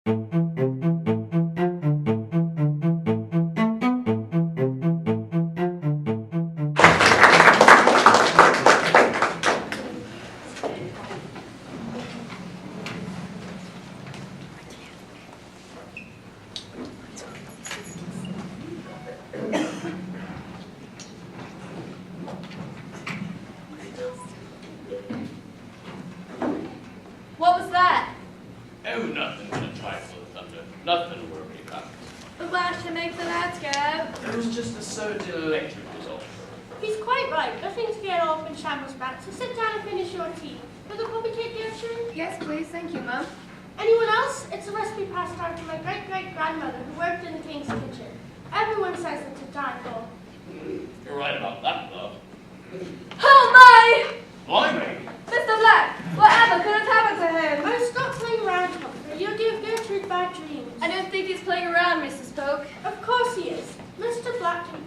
What was that? Oh, nothing but a trifle of thunder. Nothing to worry about. The flash to make the lights go. It was just a certain electric result. He's quite right. Nothing to get all up in shambles about, so sit down and finish your tea. Will the puppy take your turn? Yes, please. Thank you, Mum. Anyone else? It's a recipe passed down from my great-great-grandmother who worked in the king's kitchen. Everyone says it's a die for. You're right about that, love. Oh, my! Blimey! Mr. Black, whatever could have happened to him? Oh, stop playing around, Humphrey. You'll give Gertrude bad dreams. I don't think he's playing around, Mrs. Polk. Of course he is. Mr. Black can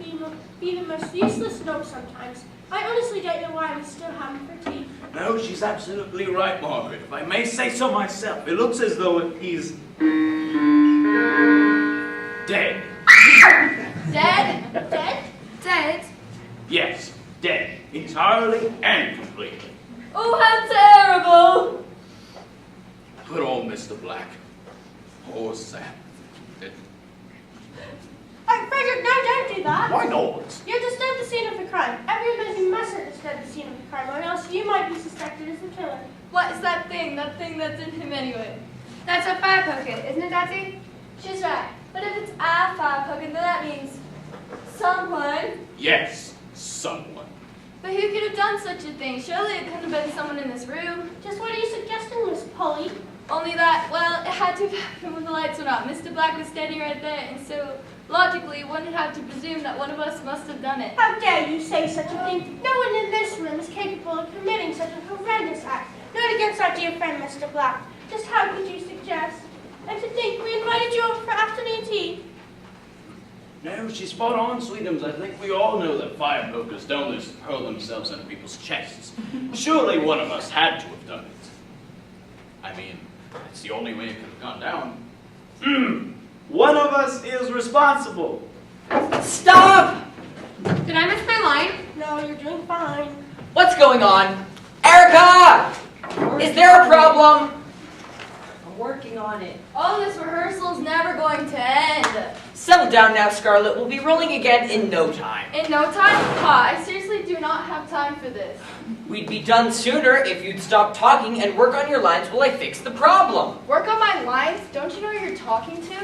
be the most useless snob sometimes. I honestly don't know why we still have him for tea. No, she's absolutely right, Margaret. If I may say so myself, it looks as though he's dead. Dead? Dead? Dead? Yes, dead. Entirely and completely. Oh, how terrible! Good old Mr. Black. Poor Sam. Oh, Frederick, no, don't do that. Why not? You disturb the scene of the crime. Everybody mustn't disturb the scene of the crime, or else you might be suspected as the killer. What is that thing? That thing that's in him anyway? That's a fire pocket, isn't it, Daddy? She's right. But if it's a fire pocket, then that means someone. Yes, someone. But who could have done such a thing? Surely it couldn't have been someone in this room. Just what are you suggesting, Miss Polly? Only that, well, it had to have happened when the lights went out. Mr. Black was standing right there, and so logically, one would have to presume that one of us must have done it. How dare you say such a thing? No one in this room is capable of committing such a horrendous act. Not against our dear friend, Mr. Black. Just how could you suggest? And to think we invited you over for afternoon tea. No, she's spot on, Sweetums. I think we all know that fire pokers don't just hurl themselves into people's chests. Surely one of us had to have done it. I mean, it's the only way it could have gone down. One of us is responsible. Stop! Did I miss my line? No, you're doing fine. What's going on? Erica! Is there a problem? I'm working on it. Oh, this rehearsal's never going to end. Settle down now, Scarlett. We'll be rolling again in no time. In no time? Pa, I seriously do not have time for this. We'd be done sooner if you'd stop talking and work on your lines while I fix the problem. Work on my lines? Don't you know who you're talking to?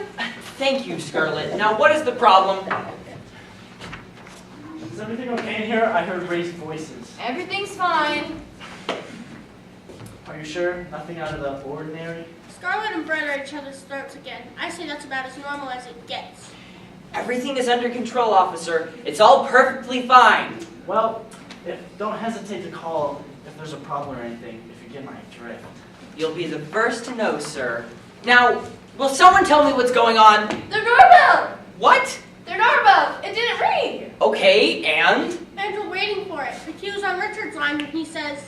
Thank you, Scarlett. Now, what is the problem? Is everything okay in here? I heard raised voices. Everything's fine. Are you sure? Nothing out of the ordinary? Scarlet and Brett are at each other's throats again. I say that's about as normal as it gets. Everything is under control, officer. It's all perfectly fine. Well, don't hesitate to call if there's a problem or anything, if you get my drift. You'll be the first to know, sir. Now, will someone tell me what's going on? The doorbell! What? The doorbell! It didn't ring! Okay, and? And we're waiting for it. The cue's on Richard's line when he says,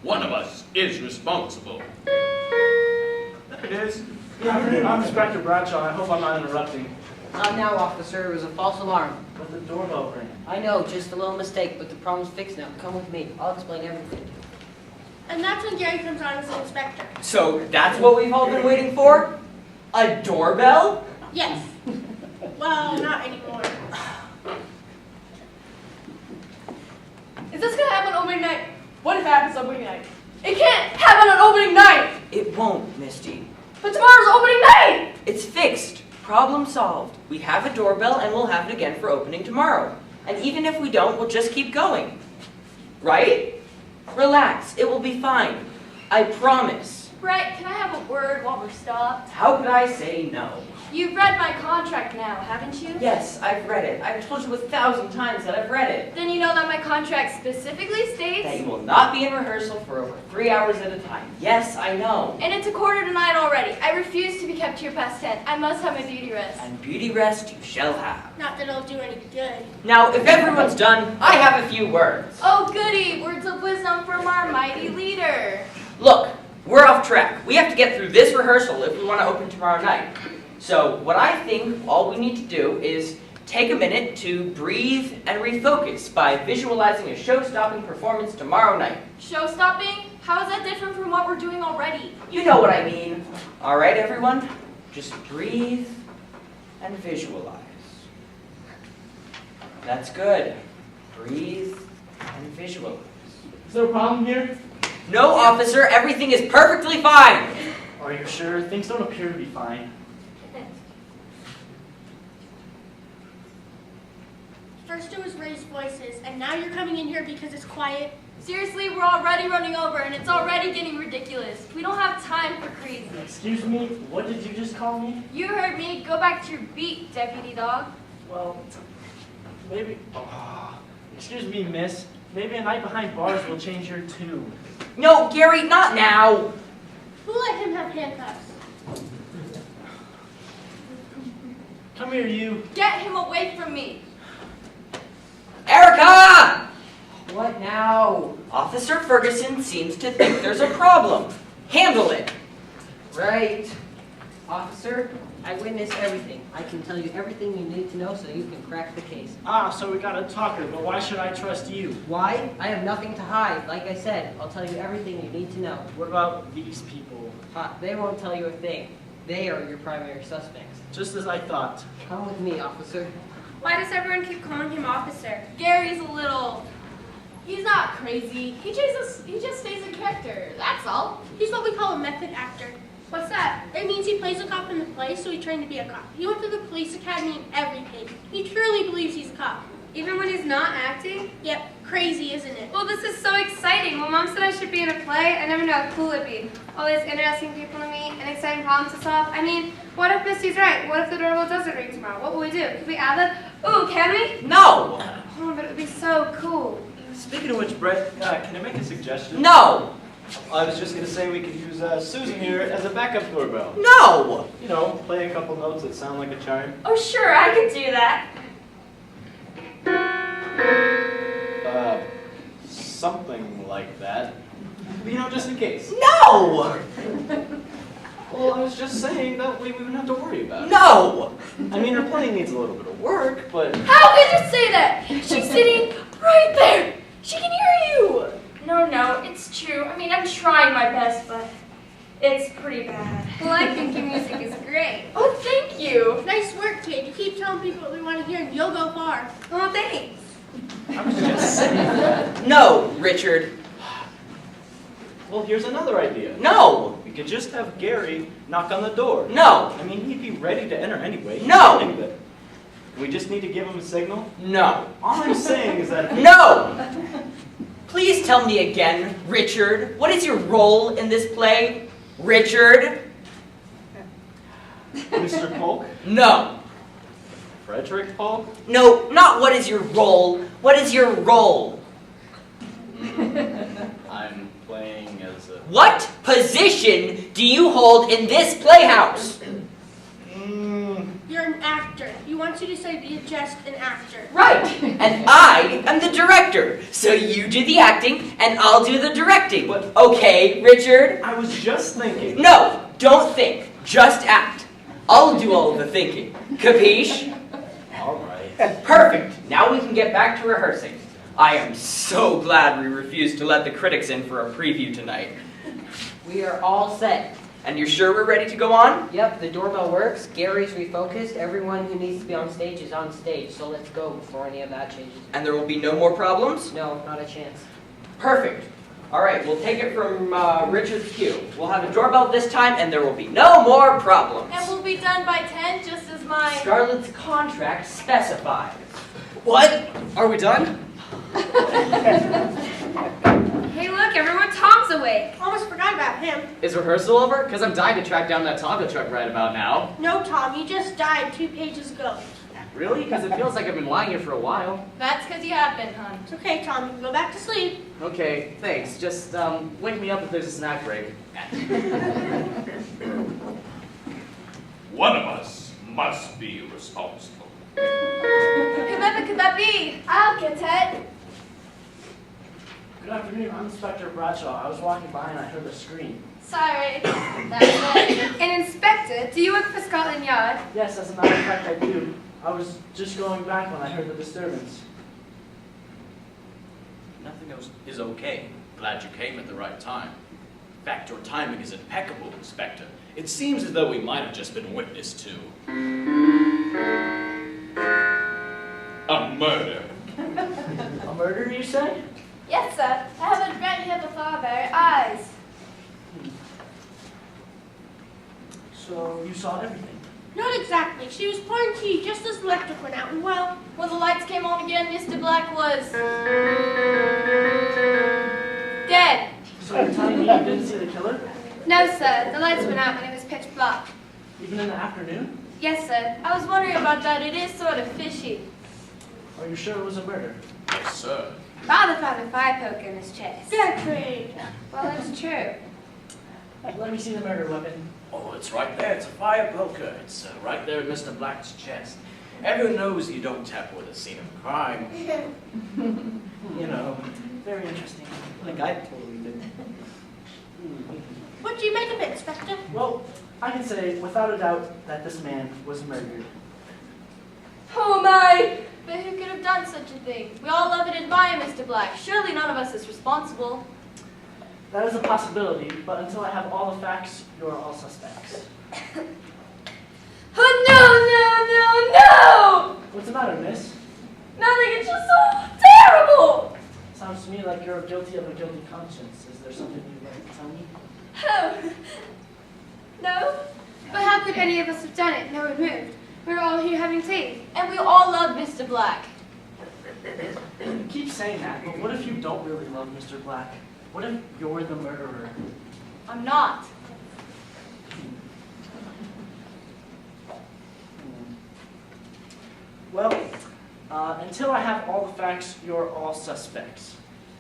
One of us is responsible. There it is. I'm Inspector Bradshaw. I hope I'm not interrupting. Not now, officer. It was a false alarm. But the doorbell rang. I know, just a little mistake, but the problem's fixed now. Come with me. I'll explain everything. and that's when Gary comes on as the inspector. So that's what we've all been waiting for? A doorbell? Yes. Well, not anymore. Is this gonna happen opening night? What if it happens opening night? It can't happen on opening night! It won't, Misty. But tomorrow's opening night! It's fixed. Problem solved. We have a doorbell and we'll have it again for opening tomorrow. And even if we don't, we'll just keep going. Right? Relax. It will be fine. I promise. Brett, can I have a word while we're stopped? How could I say no? You've read my contract now, haven't you? Yes, I've read it. I've told you 1,000 times that I've read it. Then you know that my contract specifically That states... you will not be in rehearsal for over 3 hours at a time. Yes, I know. And it's 8:45 already. I refuse to be kept here past 10. I must have my beauty rest. And beauty rest you shall have. Not that it'll do any good. Now, if everyone's done, I have a few words. Oh goody, words of wisdom from our mighty leader. Look, we're off track. We have to get through this rehearsal if we want to open tomorrow night. So what I think all we need to do is take a minute to breathe and refocus by visualizing a show-stopping performance tomorrow night. Show-stopping? How is that different from what we're doing already? You know what I mean. All right, everyone? Just breathe and visualize. That's good. Breathe and visualize. Is there a problem here? No, officer, everything is perfectly fine. Are you sure? Things don't appear to be fine. First it was raised voices, and now you're coming in here because it's quiet. Seriously, we're already running over and it's already getting ridiculous. We don't have time for crazy. Excuse me, what did you just call me? You heard me. Go back to your beat, deputy dog. Well, maybe... excuse me, miss. Maybe a night behind bars will change your tune. No, Gary, not now. Who let him have handcuffs? Come here, you. Get him away from me. Erica! What now? Officer Ferguson seems to think there's a problem. Handle it. Right. Officer, I witnessed everything. I can tell you everything you need to know so you can crack the case. So we got a talker, but why should I trust you? Why? I have nothing to hide. Like I said, I'll tell you everything you need to know. What about these people? They won't tell you a thing. They are your primary suspects. Just as I thought. Come with me, officer. Why does everyone keep calling him officer? Gary's a little... He's not crazy. He just stays in character. That's all. He's what we call a method actor. What's that? It means he plays a cop in the play, so he trained to be a cop. He went to the police academy and everything. He truly believes he's a cop. Even when he's not acting? Yep, crazy, isn't it? Well, this is so exciting. When Mom said I should be in a play, I never knew how cool it'd be. All these interesting people to meet and exciting problems to solve. I mean, what if Misty's right? What if the doorbell doesn't ring tomorrow? What will we do? Could we add that? Ooh, can we? No! Oh, but it would be so cool. Speaking of which, Brett, can I make a suggestion? No! I was just going to say we could use Susan here as a backup doorbell. No! You know, play a couple notes that sound like a chime. Oh, sure, I could do that. Something like that. You know, just in case. No! Well, I was just saying that way we wouldn't have to worry about it. No! I mean, her playing needs a little bit of work, but... How could you say that? She's sitting right there. She can hear you. No, it's true. I mean, I'm trying my best, but it's pretty bad. Well, I think your music is great. Oh, thank you. Nice work, kid. You keep telling people what we want to hear and you'll go far. Oh, thanks. I was just saying. No, Richard. Well, here's another idea. No! We could just have Gary knock on the door. No! I mean, he'd be ready to enter anyway. No! Anyway. We just need to give him a signal. No. All I'm saying is that... No! Please tell me again, Richard, what is your role in this play? Richard? Mr. Polk? No. Frederick Polk? No, not what is your role. What is your role? I'm playing as a... What position do you hold in this playhouse? You're an actor. You want you to say you're just an actor. Right, and I am the director. So you do the acting, and I'll do the directing. But- Okay, Richard? I was just thinking. No, don't think. Just act. I'll do all of the thinking. Capiche? All right. Perfect. Now we can get back to rehearsing. I am so glad we refused to let the critics in for a preview tonight. We are all set. And you're sure we're ready to go on? Yep, the doorbell works. Gary's refocused. Everyone who needs to be on stage is on stage. So let's go before any of that changes. And there will be no more problems? No, not a chance. Perfect. All right, we'll take it from Richard's cue. We'll have a doorbell this time, and there will be no more problems. And we'll be done by 10, just as my... Scarlett's contract specifies. What? Are we done? Hey, look, everyone, Tom's awake. Almost forgot about him. Is rehearsal over? Because I'm dying to track down that Tonka truck right about now. No, Tom, you just died 2 pages ago. Really? Because it feels like I've been lying here for a while. That's because you have been, hon. It's okay, Tom. You can go back to sleep. Okay, thanks. Just wake me up if there's a snack break. One of us must be responsible. Whoever could that be? I'll get it. Good afternoon. I'm Inspector Bradshaw. I was walking by and I heard a scream. Sorry. That's it. And Inspector, do you work for Scotland Yard? Yes, as a matter of fact, I do. I was just going back when I heard the disturbance. Nothing else is okay. Glad you came at the right time. In fact, your timing is impeccable, Inspector. It seems as though we might have just been witness to a murder. A murder, you say? Yes, sir. I have it right here before our very eyes. So you saw everything? Not exactly. She was pouring tea just as the electric went out, and well, When the lights came on again, Mr. Black was dead. So you're telling me you didn't see the killer? No, sir. The lights went out when it was pitch black. Even in the afternoon? Yes, sir. I was wondering about that. It is sort of fishy. Are you sure it was a murder? Yes, sir. Father found a fire poker in his chest. Gertrude. Well, it's true. Let me see the murder weapon. Oh, it's right there. It's a fire poker. It's right there in Mr. Black's chest. Everyone knows you don't tamper with a scene of crime. You know. Very interesting. Like I totally did. What do you make of it, Inspector? Well, I can say without a doubt that this man was murdered. Oh my! But who could have done such a thing? We all love and admire Mr. Black. Surely none of us is responsible. That is a possibility, but until I have all the facts, you are all suspects. Oh no, no, no, no! What's the matter, miss? Nothing, it's just so terrible! Sounds to me like you're guilty of a guilty conscience. Is there something you'd like to tell me? Oh. No? But how could any of us have done it? No one moved. We were all here having tea. And we all love Mr. Black. You keep saying that, but what if you don't really love Mr. Black? What if you're the murderer? I'm not. Well, until I have all the facts, you're all suspects.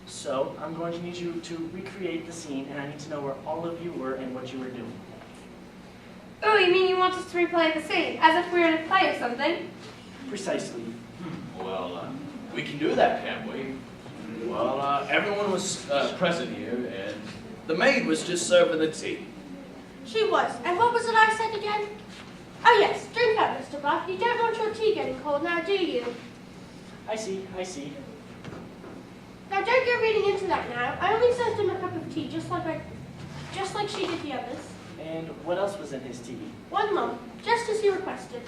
So I'm going to need you to recreate the scene, and I need to know where all of you were and what you were doing. Oh, you mean you want us to replay the scene, as if we were in a play or something? Precisely. Well, we can do that, can't we? Well, everyone was present here, and the maid was just serving the tea. She was. And what was it I said again? Oh yes, drink up, Mr. Black. You don't want your tea getting cold now, do you? I see, I see. Now don't go reading into that now. I only served him a cup of tea, just like she did the others. And what else was in his tea? 1 lump, just as you requested.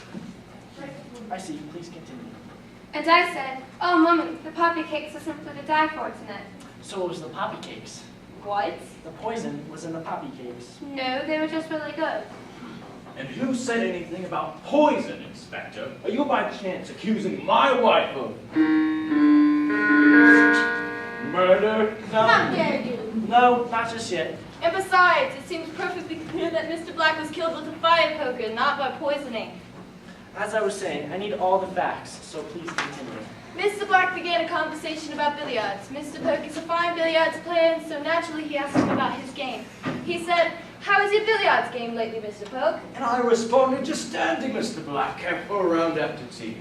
I see, please continue. And I said, oh, Mummy, the poppy cakes are simply to die for tonight. So it was the poppy cakes. What? The poison was in the poppy cakes. No, they were just really good. And who said anything about poison, Inspector? Are you by chance accusing my wife of murder? How dare you? No, not just yet. And besides, it seems perfectly clear that Mr. Black was killed with a fire poker, not by poisoning. As I was saying, I need all the facts, so please continue. Mr. Black began a conversation about billiards. Mr. Poke is a fine billiards player, and so naturally he asked him about his game. He said, "How is your billiards game lately, Mr. Poke?" And I responded, just standing, Mr. Black, for a round after tea.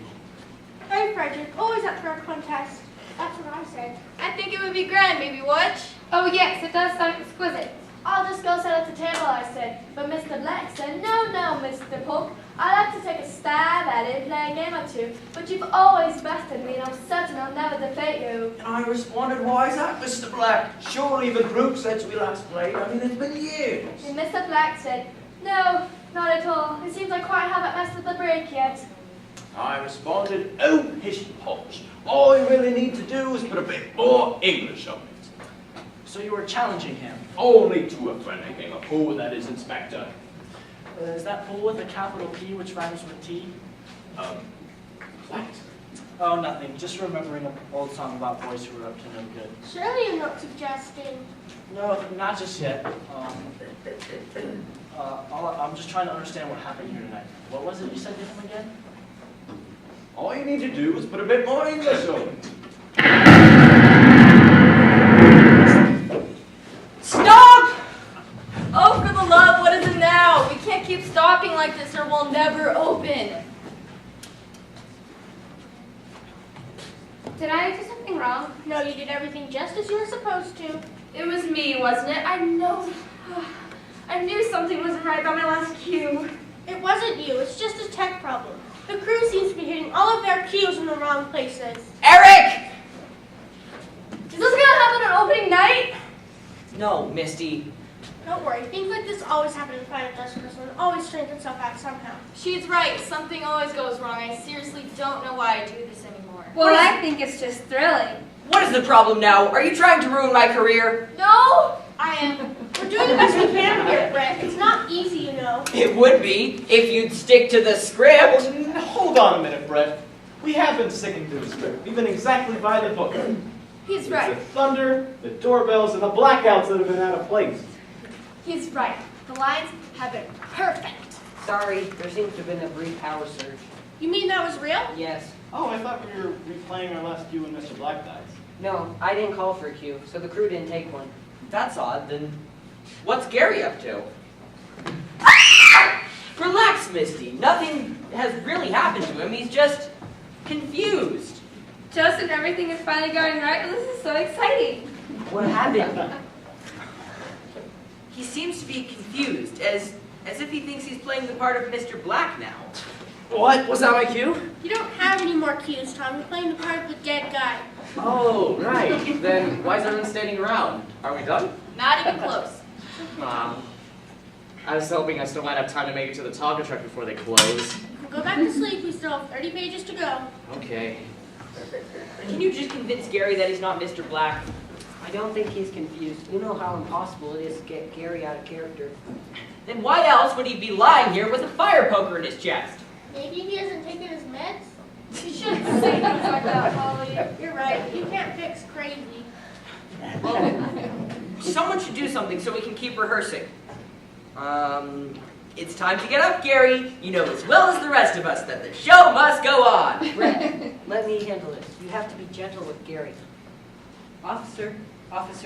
Oh, Frederick, always up for a contest. That's what I said. I think it would be grand, maybe watch. Oh, yes, it does sound exquisite. I'll just go sit at the table, I said. But Mr. Black said, "No, no, Mr. Poke. I'd like to take a stab at it and play a game or two, but you've always bested me, and I'm certain I'll never defeat you." And I responded, why is that, Mr. Black? Surely the group since we last played, I mean, it's been years. And Mr. Black said, "No, not at all. It seems I quite haven't mastered the break yet." I responded, oh, pish posh. All you really need to do is put a bit more English on it. So you were challenging him. Only to a friendly game of pool, that is, Inspector. Is that pool with a capital P which rhymes with T? What? Oh, nothing. Just remembering an old song about boys who were up to no good. Surely you're not suggesting. No, not just yet. I'm just trying to understand what happened here tonight. What was it you said to him again? All you need to do is put a bit more English on it. Stop! Oh, for the love, what is it now? We can't keep stopping like this or we'll never open. Did I do something wrong? No, you did everything just as you were supposed to. It was me, wasn't it? I know. I knew something wasn't right about my last cue. It wasn't you, it's just a tech problem. The crew seems to be hitting all of their cues in the wrong places. Eric! Is this gonna happen on opening night? No, Misty. Don't worry, things like this always happen in Final Justice and always straighten itself out somehow. She's right. Something always goes wrong. I seriously don't know why I do this anymore. Well, I think it's just thrilling. What is the problem now? Are you trying to ruin my career? No! I am. We're doing the best we can here, Brett. It's not easy, you know. It would be, if you'd stick to the script. Hold on a minute, Brett. We have been sticking to the script. We've been exactly by the book. He's It's right. the thunder, the doorbells, and the blackouts that have been out of place. He's right. The lines have been perfect. Sorry, there seems to have been a brief power surge. You mean that was real? Yes. Oh, I thought we were replaying our last cue when Mr. Black died. No, I didn't call for a cue, so the crew didn't take one. That's odd, then what's Gary up to? Relax, Misty. Nothing has really happened to him. He's just confused. Joseph, everything is finally going right, and this is so exciting. What happened? He seems to be confused, as if he thinks he's playing the part of Mr. Black now. What? Was that my cue? You don't have any more cues, Tom. You're playing the part of the dead guy. Oh, right. Then why is everyone standing around? Are we done? Not even close. I was hoping I still might have time to make it to the Tonka truck before they close. Go back to sleep. We still have 30 pages to go. Okay. Can you just convince Gary that he's not Mr. Black? I don't think he's confused. You know how impossible it is to get Gary out of character. Then why else would he be lying here with a fire poker in his chest? Maybe he hasn't taken his meds? You shouldn't say things like that, Holly. You're right. You can't fix crazy. Someone should do something so we can keep rehearsing. It's time to get up, Gary. You know as well as the rest of us that the show must go on. Brett, let me handle this. You have to be gentle with Gary. Officer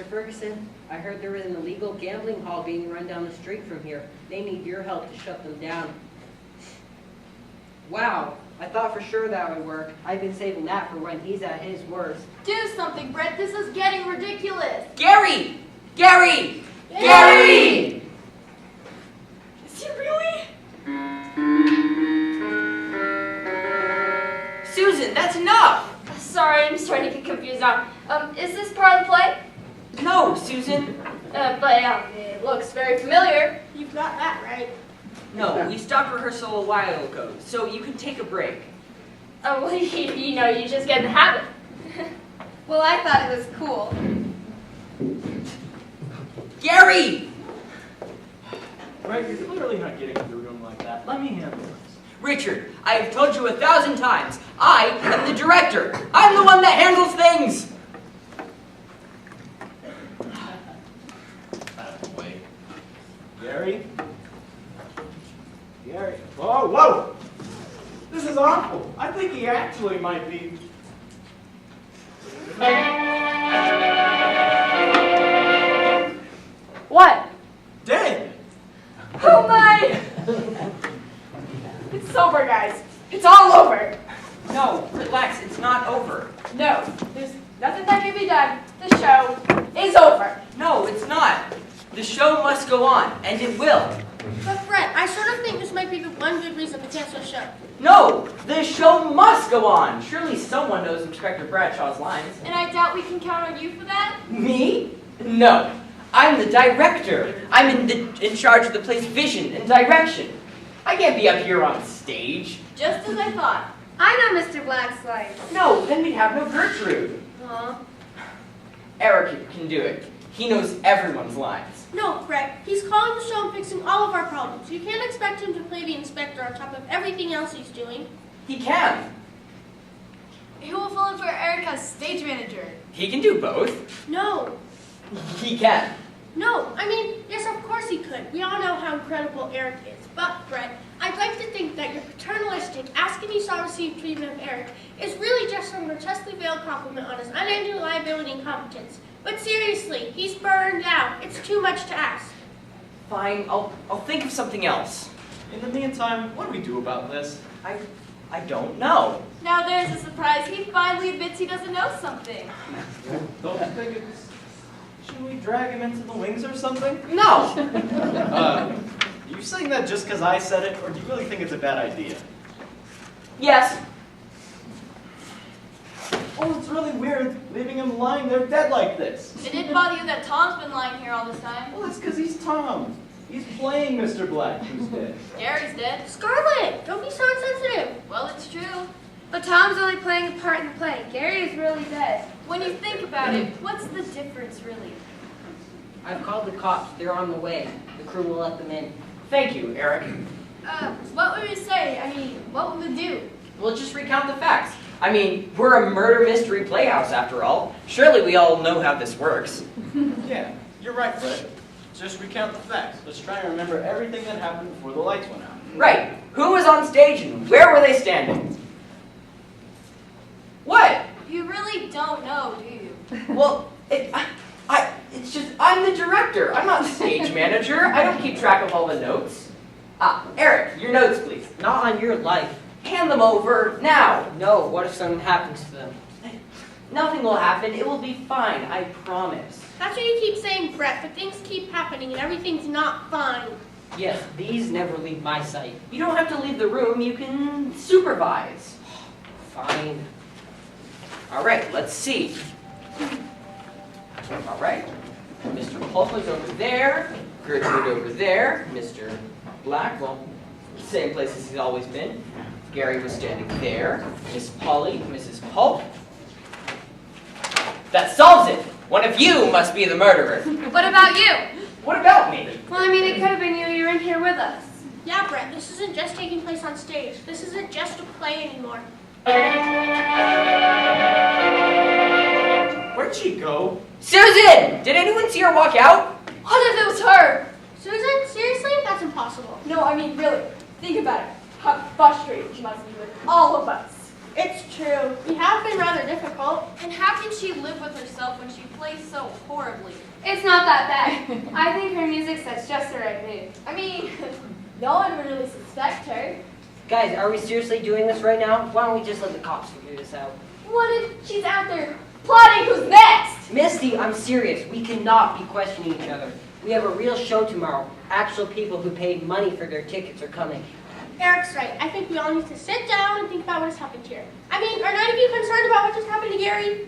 Ferguson, I heard there was an illegal gambling hall being run down the street from here. They need your help to shut them down. Wow, I thought for sure that would work. I've been saving that for when he's at his worst. Do something, Brett. This is getting ridiculous. Gary! Gary! Gary! Is he really? Susan, that's enough! Sorry, I'm starting to get confused now. Is this part of the play? No, Susan. But it looks very familiar. You've got that right. No, we stopped rehearsal a while ago, so you can take a break. Oh, well, you know, you just get in the habit. Well, I thought it was cool. Gary! Right, you're clearly not getting to the room like that. Let me handle this. Richard, I have told you 1,000 times, I am the director. I'm the one that handles things. Wait. Gary? Gary? Whoa, whoa! This is awful. I think he actually might be... What? dead! Oh my! It's over, guys. It's all over. No, relax, it's not over. No, there's nothing that can be done. The show is over. No, it's not. The show must go on, and it will. But Brett, I sort of think this might be the one good reason to cancel the show. No, the show must go on. Surely someone knows Inspector Bradshaw's lines. And I doubt we can count on you for that. Me? No. I'm the director. I'm in charge of the play's vision and direction. I can't be up here on stage. Just as I thought. I know Mr. Black's lines. No, then we'd have no Gertrude. Aw. Eric can do it. He knows everyone's lines. No, Brett, he's calling the show and fixing all of our problems. You can't expect him to play the inspector on top of everything else he's doing. He can. Who will fill in for Eric as stage manager? He can do both. No. He can. No, I mean, yes, of course he could. We all know how incredible Eric is. But, Brett, I'd like to think that your paternalistic, ask-and-you-shall-receive treatment of Eric is really just some grotesquely veiled compliment on his unending liability and competence. But seriously, he's burned out. It's too much to ask. Fine, I'll think of something else. In the meantime, what do we do about this? I don't know. Now there's a surprise. He finally admits he doesn't know something. Don't you think it's Should we drag him into the wings or something? No! You saying that just because I said it, or do you really think it's a bad idea? Yes. Oh, it's really weird leaving him lying there dead like this. It didn't bother you that Tom's been lying here all this time? Well, that's because he's Tom. He's playing Mr. Black, who's dead. Gary's dead. Scarlet, don't be so insensitive. Well, it's true. But Tom's only playing a part in the play. Gary is really dead. When you think about it, what's the difference, really? I've called the cops. They're on the way. The crew will let them in. Thank you, Eric. What would you say? I mean, what would we do? We'll just recount the facts. I mean, we're a murder mystery playhouse after all. Surely we all know how this works. Yeah, you're right, Fred. Just recount the facts. Let's try and remember everything that happened before the lights went out. Right. Who was on stage and where were they standing? What? You really don't know, do you? Well, it's just, I'm the director. I'm not the stage manager. I don't keep track of all the notes. Eric, your notes, please. Not on your life. Hand them over now. No, what if something happens to them? Nothing will happen. It will be fine. I promise. That's what you keep saying, Brett, but things keep happening and everything's not fine. Yes, these never leave my sight. You don't have to leave the room. You can supervise. Fine. All right, let's see. All right. Mr. Pulpa's over there. Gertrude over there. Mr. Black, well, same place as he's always been. Gary was standing there. Miss Polly, Mrs. Pulp. That solves it. One of you must be the murderer. What about you? What about me? Well, I mean, it could have been you. You're in here with us. Yeah, Brett, this isn't just taking place on stage. This isn't just a play anymore. Where'd she go? Susan! Did anyone see her walk out? What if it was her? Susan, seriously? That's impossible. No, I mean, really. Think about it. How frustrated she must be with all of us. It's true. We have been rather difficult. And how can she live with herself when she plays so horribly? It's not that bad. I think her music sets just the right mood. I mean, no one would really suspect her. Guys, are we seriously doing this right now? Why don't we just let the cops figure this out? What if she's out there plotting who's next? Misty, I'm serious. We cannot be questioning each other. We have a real show tomorrow. Actual people who paid money for their tickets are coming. Eric's right. I think we all need to sit down and think about what has happened here. I mean, are none of you concerned about what just happened to Gary?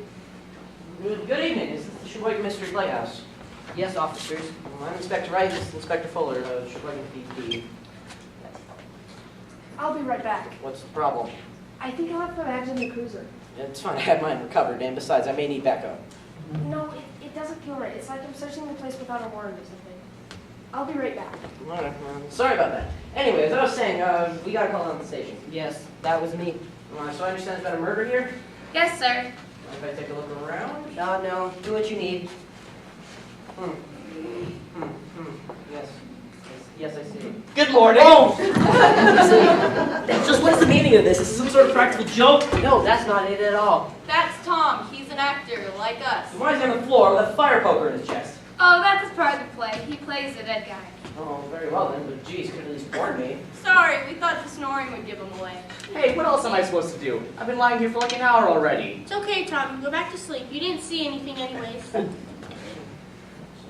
Good evening. Is this the Sheboygan Mystery Playhouse? Yes, officers. I'm Inspector Wright. This is Inspector Fuller, Sheboygan PD. I'll be right back. What's the problem? I think I left my bags in the cruiser. It's fine. I had mine recovered, and besides, I may need backup. No, it doesn't feel right. It's like I'm searching the place without a warrant or something. I'll be right back. All right, sorry about that. Anyway, as I was saying, we got a call on the station. Yes, that was me. So I understand there's been a murder here? Yes, sir. If I take a look around? No, do what you need. Yes, I see. Good morning. Just what is the meaning of this? Is this some sort of practical joke? No, that's not it at all. That's Tom. He's an actor, like us. Why is he on the floor with a fire poker in his chest? Oh, that's his part of the play. He plays the dead guy. Oh, very well then, but geez, could at least warn me. Sorry, we thought the snoring would give him away. Hey, what else am I supposed to do? I've been lying here for like an hour already. It's okay, Tom. Go back to sleep. You didn't see anything anyways.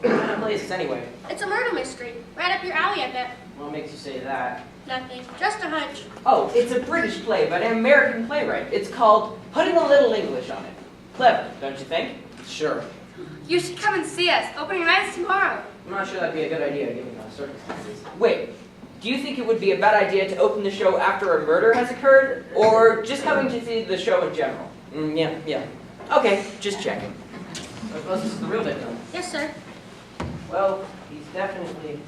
What kind of place is this anyway? It's a murder mystery. Right up your alley, I bet. What makes you say that? Nothing. Just a hunch. Oh, it's a British play by an American playwright. It's called Putting a Little English on It. Clever, don't you think? Sure. You should come and see us. Opening night is tomorrow. I'm not sure that'd be a good idea given the circumstances. Wait, do you think it would be a bad idea to open the show after a murder has occurred, or just coming to see the show in general? Yeah. Okay, just checking. I suppose this is the real victim. Yes, sir. Well, he's definitely...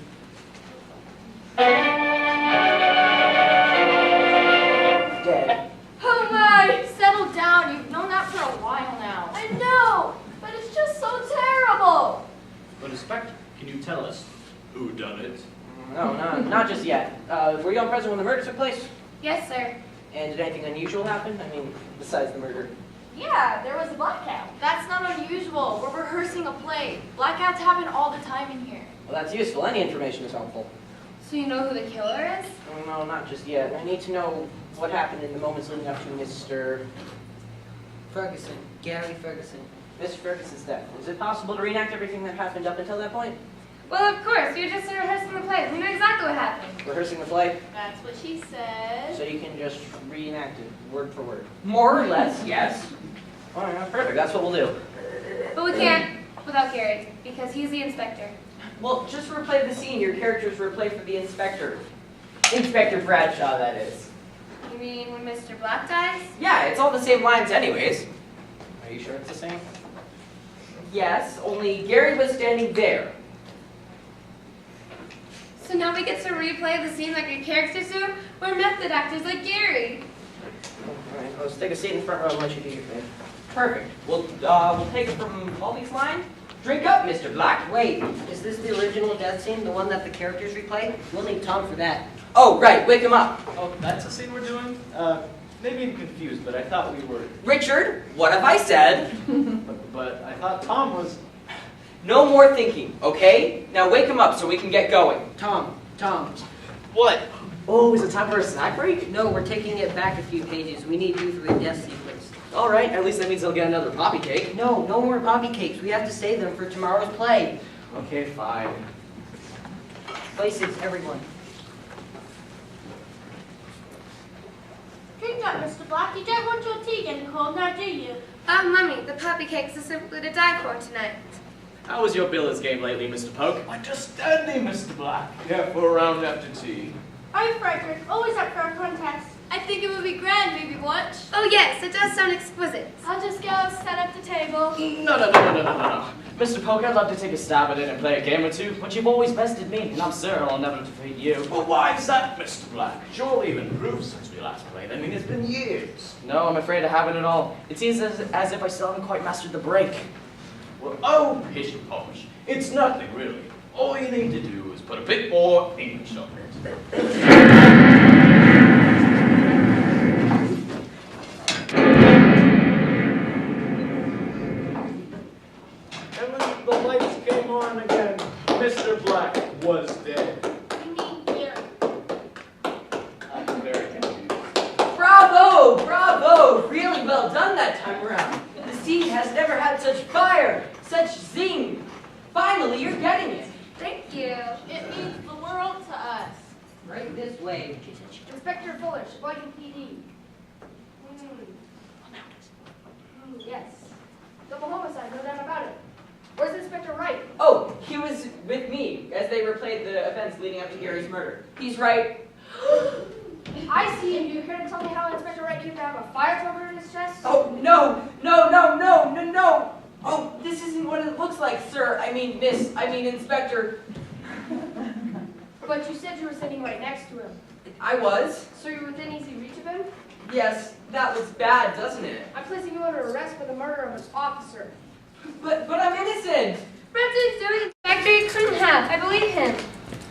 dead. Oh my! Settle down. You've known that for a while now. I know, but it's just so terrible. But Inspector, can you tell us who done it? No, not just yet. Were you on present when the murder took place? Yes, sir. And did anything unusual happen? I mean, besides the murder. Yeah, there was a blackout. That's not unusual. We're rehearsing a play. Blackouts happen all the time in here. Well, that's useful. Any information is helpful. So you know who the killer is? Oh, no, not just yet. I need to know what happened in the moments leading up to Mr. Ferguson. Gary Ferguson. Mr. Ferguson's death. Is it possible to reenact everything that happened up until that point? Well, of course. You're just rehearsing the play. We know exactly what happened. Rehearsing the play, That's what she said. so you can just reenact it word for word. More or less, yes. All right, perfect. That's what we'll do. But we can't without Gary, because he's the inspector. Well, just replay the scene. Your characters replay for the inspector. Inspector Bradshaw, that is. You mean when Mr. Black dies? Yeah, it's all the same lines anyways. Are you sure it's the same? Yes, only Gary was standing there. So now we get to replay the scene like our characters do? We're method actors like Gary. All right, let's take a seat in the front row and let you do your thing. Perfect. We'll take it from Baldy's line. Drink up, Mr. Black. Wait, is this the original death scene, the one that the characters replay? We'll need Tom for that. Oh, right. Wake him up. Oh, that's the scene we're doing? Maybe I'm confused, but I thought we were... Richard, what have I said? But I thought Tom was... No more thinking, okay? Now wake him up so we can get going. Tom. What? Oh, is it time for a snack break? No, we're taking it back a few pages. We need you for the death sequence. All right, at least that means they'll get another poppy cake. No more poppy cakes. We have to save them for tomorrow's play. Okay, fine. Places, everyone. Drink up, Mr. Black. You don't want your tea getting cold now, do you? Oh, Mummy, the poppy cakes are simply to die for tonight. How was your billiards game lately, Mr. Poke? Why, just standing, Mr. Black. Yeah, for a round after tea. Oh, Frederick, always up for a contest. I think it would be grand, maybe watch. Oh, yes, it does sound exquisite. I'll just go set up the table. No. Mr. Poke, I'd love to take a stab at it and play a game or two, but you've always bested me, and I'm certain I'll never defeat you. Well, why is that, Mr. Black? Surely you've improved since we last played. I mean, it's been years. No, I'm afraid I haven't at all. It seems as if I still haven't quite mastered the break. Well, oh, pish and posh. It's nothing, really. All you need to do is put a bit more English on it. And when the lights came on again, Mr. Black was dead. You mean Gary. I'm very confused. Bravo! Really well done that time around. The scene has never had such fire, such zing. Finally, you're getting it. Thank you. It means the world to us. Right this way. Inspector Fuller, Sheboygan PD. Yes. Double homicide, no doubt about it. Where's Inspector Wright? Oh, he was with me as they replayed the events leading up to Gary's murder. He's right. I see, and you here to tell me how Inspector Wright came to have a fire in his chest? Oh, no. Oh, this isn't what it looks like, sir. I mean, Inspector. But you said you were sitting right next to him. I was. So you're within easy reach of him? Yes, that was bad, doesn't it? I'm placing you under arrest for the murder of an officer. But I'm innocent. Brenton's doing Inspector you couldn't have. I believe him.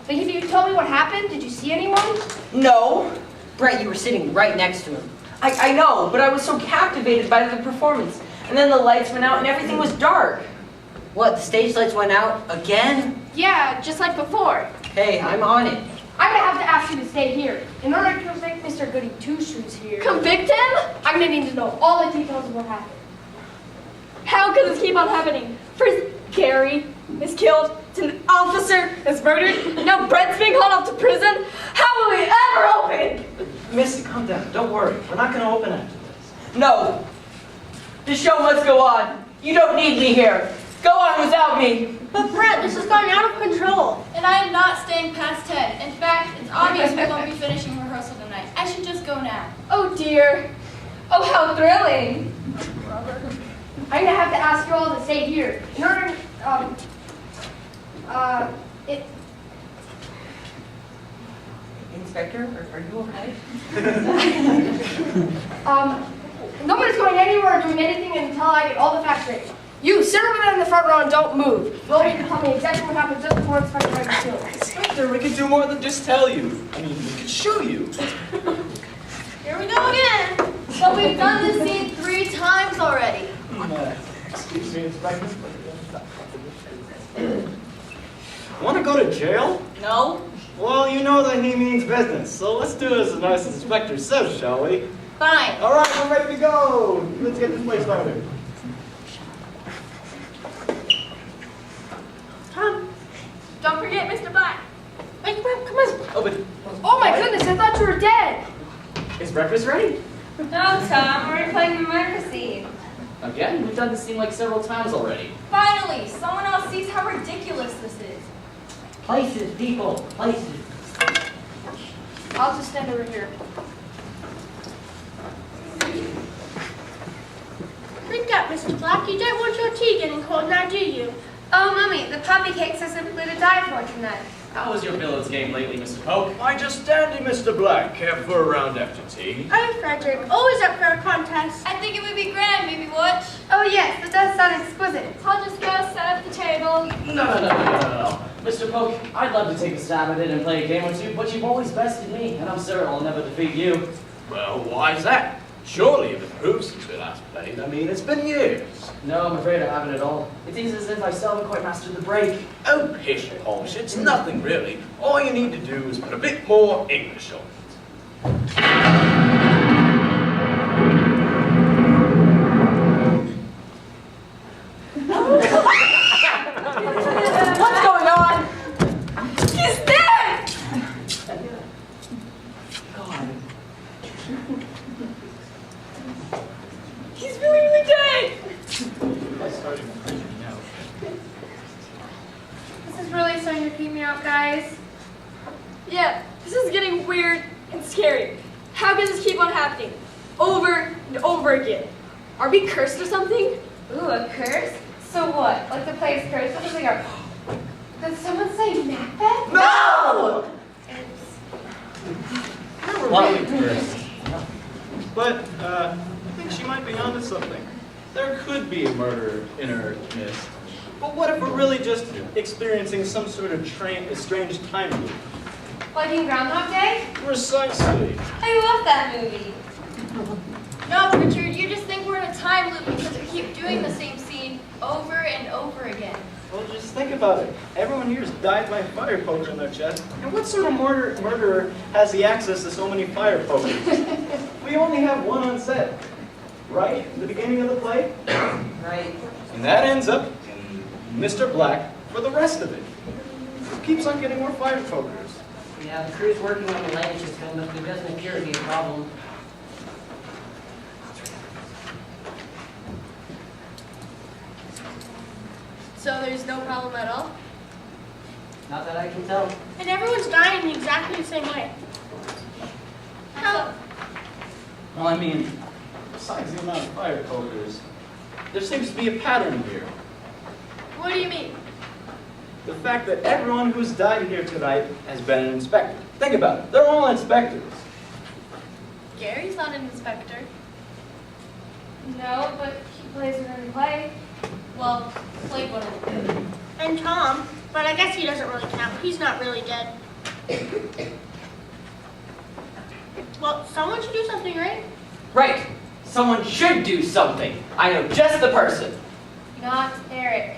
But have you told me what happened? Did you see anyone? No. Brett, you were sitting right next to him. I know, but I was so captivated by the performance. And then the lights went out and everything was dark. What, the stage lights went out again? Yeah, just like before. Hey, I'm on it. I'm gonna have to ask you to stay here. In order to convict Mr. Goody Two-Shoes here. Convict him? I'm gonna need to know all the details of what happened. How could this keep on happening? First, Gary is killed, then an officer is murdered, now Brett's being hauled off to prison. How will we ever open? Missy, calm down. Don't worry. We're not going to open after this. No. The show must go on. You don't need me here. Go on without me. But Brett, this is going out of control. And I am not staying past 10. In fact, it's obvious we won't be finishing rehearsal tonight. I should just go now. Oh dear. Oh, how thrilling. I'm gonna have to ask you all to stay here. In order, Inspector, are you okay? nobody's going anywhere or doing anything until I get all the facts straight. You, sit over there in the front row and don't move. You'll need to tell me exactly what happened just before Inspector Wright was killed. Inspector, we could do more than just tell you. I mean, we could show you. Here we go again. But we've done this scene 3 times already. Excuse me, Inspector. Want to go to jail? No. Well, you know that he means business, so let's do it as the nice inspector says, shall we? Fine. All right, we're ready to go. Let's get this place started. Don't forget Mr. Black. Wait, come on. Oh, but Oh my goodness, I thought you were dead. is breakfast ready? No, Tom, we're playing the murder scene. Again? We've done this scene like several times already. Finally, someone else sees how ridiculous this is. Places, people, places. I'll just stand over here. Drink up, Mr. Black. You don't want your tea getting cold now, do you? Oh, Mummy, the puppy cakes are simply to die for tonight. How was your billiards game lately, Mr. Polk? Why, just dandy, Mr. Black. Care for a round after tea? I'm Frederick, always up for a contest. I think it would be grand, maybe watch. Oh, yes, that does sound exquisite. I'll just go set up the table. No. Mr. Polk, I'd love to take a stab at it and play a game or two, but you've always bested me, and I'm certain I'll never defeat you. Well, why's that? Surely you've improved since we last played. I mean, it's been years. No, I'm afraid I haven't at all. It seems as if I still haven't quite mastered the break. Oh, pish posh, it's nothing really. All you need to do is put a bit more English on it. What's going on? He's dead! God. He's really dead! This is really starting to creep me out, guys. Yeah, this is getting weird and scary. How can this keep on happening? Over and over again. Are we cursed or something? Ooh, a curse? So what? Like the place cursed? What does it go? Did someone say Macbeth? No! But, I think she might be onto something. There could be a murder in her midst. But what if we're really just experiencing some sort of strange time loop? Like in Groundhog Day? Precisely. I love that movie. No, Richard, you just think we're in a time loop because we keep doing the same scene over and over again. Well, just think about it. Everyone here's died by a fire poker in their chest. And what sort of murderer has the access to so many fire pokers? We only have one on set. Right? At the beginning of the play? Right. And that ends up in Mr. Black for the rest of it. Who keeps on getting more fire pokers? Yeah, the crew's working on the language system, but it doesn't appear to be a problem. So there's no problem at all? Not that I can tell. And everyone's dying in exactly the same way. How? Well, I mean, besides the amount of fire pokers, there seems to be a pattern here. What do you mean? The fact that everyone who's died here tonight has been an inspector. Think about it. They're all inspectors. Gary's not an inspector. No, but he plays it in the play. Well, played one of them. And Tom, but I guess he doesn't really count. He's not really dead. Well, someone should do something, right? Right. Someone should do something. I know just the person. Not Eric.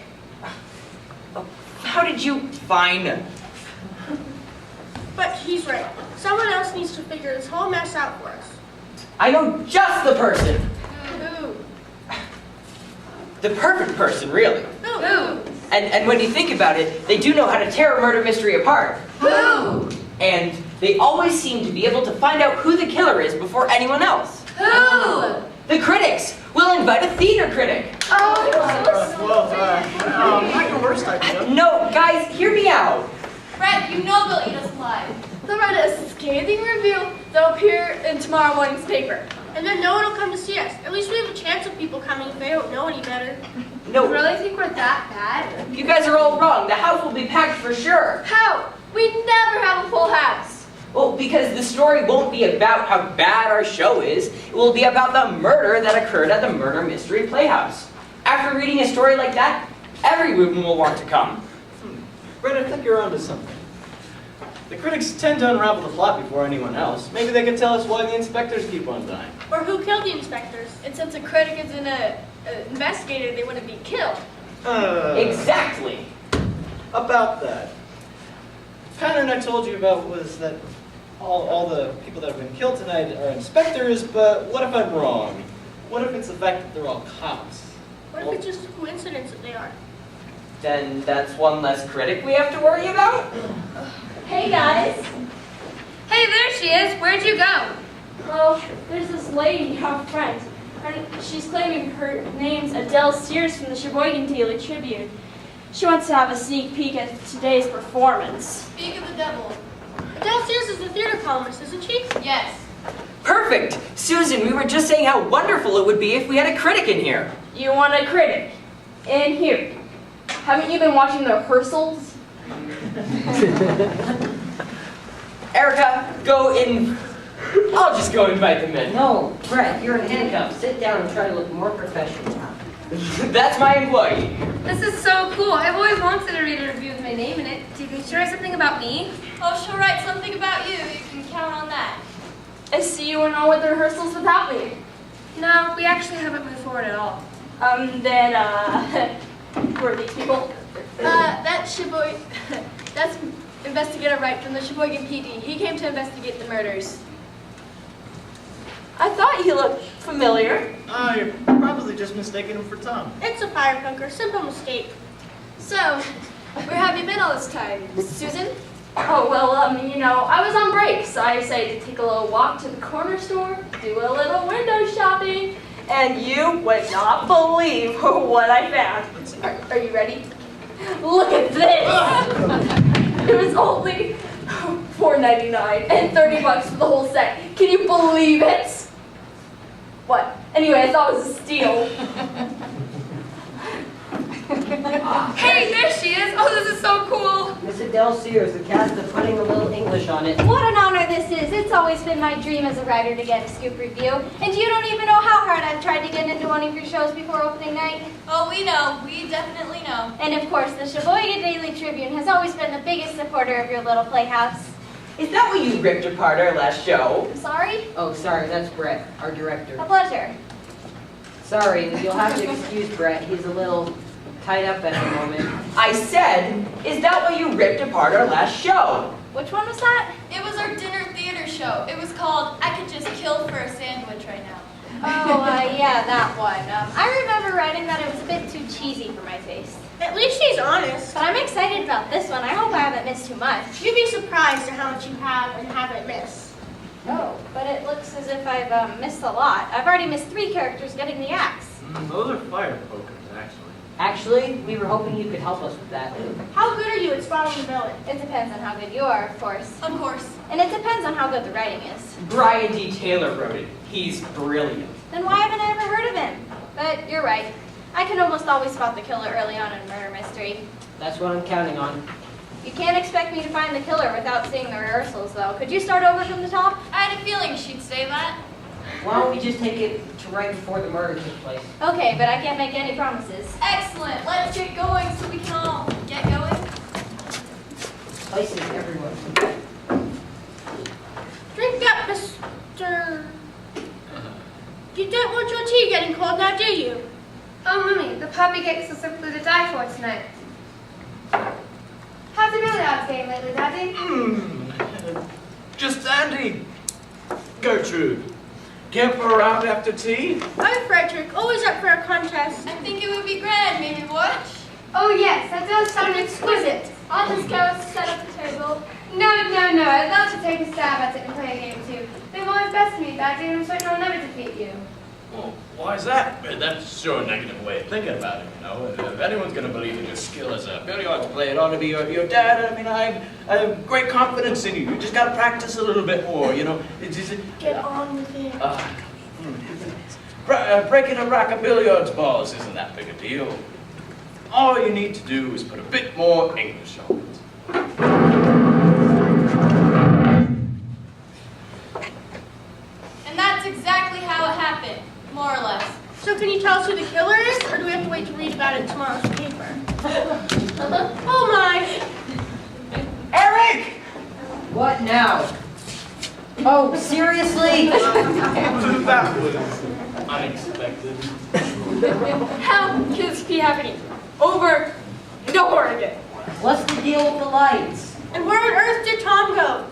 How did you find? But he's right. Someone else needs to figure this whole mess out for us. I know just the person. Who? The perfect person, really. Who? And when you think about it, they do know how to tear a murder mystery apart. Who? And they always seem to be able to find out who the killer is before anyone else. Who? The critics. We'll invite a theater critic. Not your worst idea. No, guys, hear me out. Fred, you know they'll eat us alive. They'll write a scathing review that'll appear in tomorrow morning's paper. And then no one will come to see us. At least we have a chance of people coming if they don't know any better. No, You really think we're that bad? you guys are all wrong. The house will be packed for sure. How? We never have a full house. Well, because the story won't be about how bad our show is. It will be about the murder that occurred at the Murder Mystery Playhouse. After reading a story like that, everyone will want to come. Brett, I think you're onto something. The critics tend to unravel the plot before anyone else. Maybe they could tell us why the inspectors keep on dying. Or who killed the inspectors. And since a critic isn't an investigator, they wouldn't be killed. Exactly. About that. Pattern I told you about was that all the people that have been killed tonight are inspectors, but what if I'm wrong? What if it's the fact that they're all cops? What if it's just a coincidence that they are? Then that's one less critic we have to worry about? Hey guys. Hey, there she is. Where'd you go? Well, there's this lady out front, and she's claiming her name's Adele Sears from the Sheboygan Daily Tribune. She wants to have a sneak peek at today's performance. Speak of the devil. Adele Sears is the theater columnist, isn't she? Yes. Perfect! Susan, we were just saying how wonderful it would be if we had a critic in here. You want a critic? In here. Haven't you been watching the rehearsals? Erica, go in. I'll just go invite them in. No, Brett, you're in handcuffs. Sit down and try to look more professional. That's my employee. This is so cool. I've always wanted to read a review with my name in it. Do you think she'll write something about me? Oh, she'll write something about you. You can count on that. I see you went on with the rehearsals without me. No, we actually haven't moved forward at all. Who are these people? That's Investigator Wright from the Sheboygan PD. He came to investigate the murders. I thought you looked familiar. You're probably just mistaken him for Tom. It's a firepunker, simple mistake. So, where have you been all this time? Susan? Oh, well, I was on break, so I decided to take a little walk to the corner store, do a little window shopping, and you would not believe what I found. Are you ready? Look at this! It was only $4.99 and $30 for the whole set. Can you believe it? What? Anyway, I thought it was a steal. Hey, there she is. Oh, this is so cool. Miss Adele Sears, the cast of putting a little English on it. What an honor this is. It's always been my dream as a writer to get a scoop review. And you don't even know how hard I've tried to get into one of your shows before opening night. Oh, we know. We definitely know. And of course, the Sheboygan Daily Tribune has always been the biggest supporter of your little playhouse. Is that what you ripped apart our last show? I'm sorry? Oh, sorry, that's Brett, our director. A pleasure. Sorry, you'll have to excuse Brett. He's a little tied up at the moment. I said, is that why you ripped apart our last show? Which one was that? It was our dinner theater show. It was called I Could Just Kill for a Sandwich right now. Oh, yeah, that one. I remember writing that it was a bit too cheesy for my taste. At least she's honest. But I'm excited about this one. I hope I haven't missed too much. You'd be surprised at how much you have and haven't missed. Oh, but it looks as if I've missed a lot. I've already missed 3 characters getting the axe. Those are fire pokers, actually. Actually, we were hoping you could help us with that. How good are you at spotting the villain? It depends on how good you are, of course. Of course. And it depends on how good the writing is. Brian D. Taylor wrote it. He's brilliant. Then why haven't I ever heard of him? But you're right. I can almost always spot the killer early on in a murder mystery. That's what I'm counting on. You can't expect me to find the killer without seeing the rehearsals, though. Could you start over from the top? I had a feeling she'd say that. Why don't we just take it to right before the murder took place? Okay, but I can't make any promises. Excellent. Let's get going so we can all get going. Places everywhere. Drink up, Mr. You don't want your tea getting cold now, do you? Oh, Mummy, the puppy gets us simply to die for tonight. How's the billiards game lately, Daddy? Just dandy. Gertrude, care for a round after tea? I'm Frederick, always up for a contest. I think it would be grand, maybe watch. Oh, yes, that does sound exquisite. I'll just go set up the table. No, I'd love to take a stab at it and play a game too. They've always bested me, Daddy, and I'm certain I'll never defeat you. Well, why is that? That's sure a negative way of thinking about it, you know. If anyone's going to believe in your skill as a billiards player, it ought to be your dad. I mean, I have great confidence in you. You just got to practice a little bit more, you know. Get on with it. Breaking a rack of billiards balls isn't that big a deal. All you need to do is put a bit more English on it. And that's exactly how it happened, more or less. So can you tell us who the killer is, or do we have to wait to read about it in tomorrow's paper? Oh my! Eric! What now? Oh, seriously? That was unexpected. How can this be happening? Over and over again. What's the deal with the lights? And where on earth did Tom go?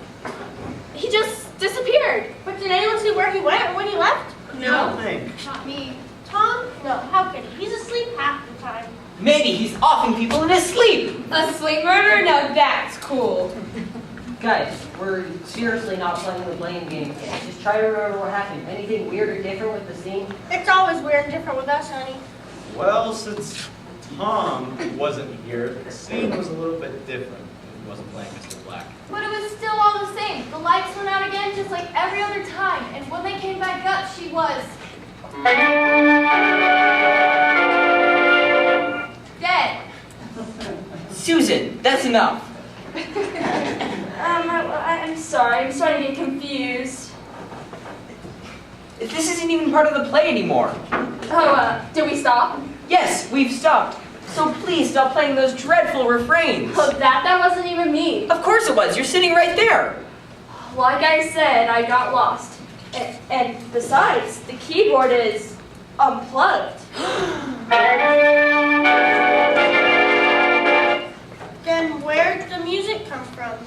He just disappeared. But did anyone see where he went or when he left? No. Think. Not me. Tom? No, how could he? He's asleep half the time. Maybe he's offing people in his sleep. A sleep murder? Now that's cool. Guys, we're seriously not playing the blame game yet. Just try to remember what happened. Anything weird or different with the scene? It's always weird and different with us, honey. Well, since Tom wasn't here, the scene was a little bit different. He wasn't playing Mr. Black. But it was still all the same. The lights went out again just like every other time. And when they came back up, she was... dead. Susan, that's enough. I'm sorry. I'm starting to get confused. This isn't even part of the play anymore. Oh, did we stop? Yes, we've stopped. So please stop playing those dreadful refrains. Oh, that wasn't even me. Of course it was. You're sitting right there. Like I said, I got lost. And besides, the keyboard is unplugged. Then where'd the music come from?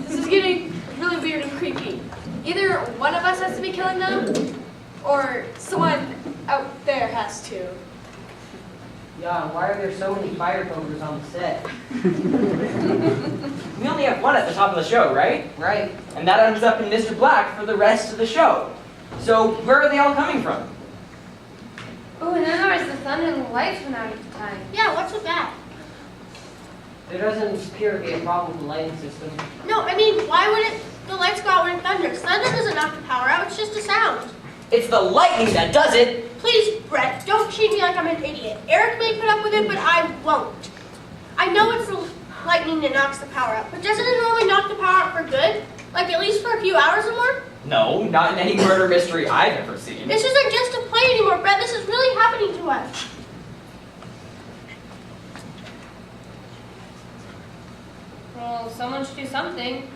This is getting really weird and creepy. Either one of us has to be killing them, or someone out there has to. Yeah, why are there so many fire pokers on the set? We only have one at the top of the show, right? Right. And that ends up in Mr. Black for the rest of the show. So where are they all coming from? Oh, and then there was the thunder and the lights went out at the time. Yeah, what's with that? There doesn't appear to be a problem with the lighting system. No, I mean, why wouldn't the lights go out when it thunders? Thunder doesn't knock the power out, it's just a sound. It's the lightning that does it. Please, Brett, don't treat me like I'm an idiot. Eric may put up with it, but I won't. I know it's the lightning that knocks the power out, but doesn't it normally knock the power out for good? Like at least for a few hours or more? No, not in any murder mystery I've ever seen. This isn't just a play anymore, Brett. This is really happening to us. Well, someone should do something.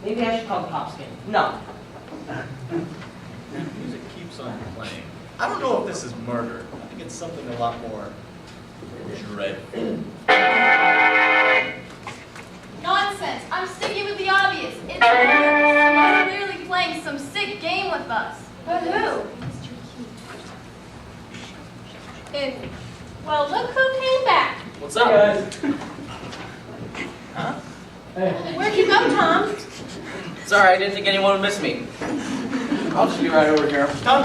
Maybe I should call the cops again. No. Music keeps on playing. I don't know if this is murder. I think it's something a lot more dreadful. Nonsense. I'm sticking with the obvious. It's murder. He's clearly playing some sick game with us. But who? And, well, look who came back. What's up? guys. Huh? Where'd you go, Tom? Sorry, I didn't think anyone would miss me. I'll just be right over here. Tom.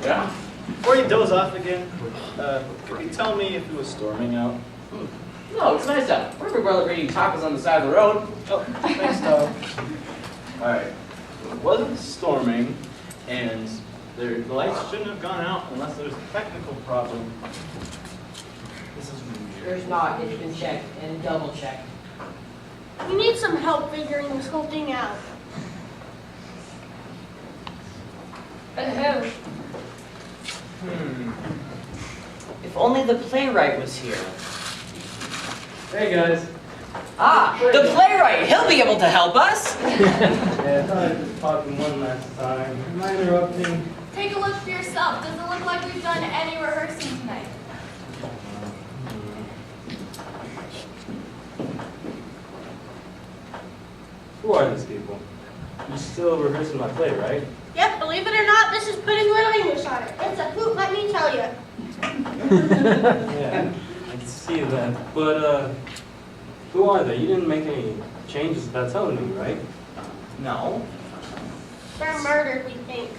Yeah? Before you doze off again, could you tell me if it was storming out? No, it's nice out. We're brother eating tacos on the side of the road. Oh, thanks, Tom. All right. It wasn't storming, and the lights shouldn't have gone out unless there's a technical problem. This is weird. There's not. It's been checked and double checked. We need some help figuring this whole thing out. But who? If only the playwright was here. Hey, guys. Ah, the playwright! He'll be able to help us! Yeah, I thought I'd just pop in one last time. Am I interrupting? Take a look for yourself. Does it look like we've done any rehearsing tonight? Who are these people? You're still rehearsing my play, right? Yep, believe it or not, this is putting little English on it. It's a hoot, let me tell you. Yeah, I can see that. But, who are they? You didn't make any changes without telling me, right? No. They're murdered, we think.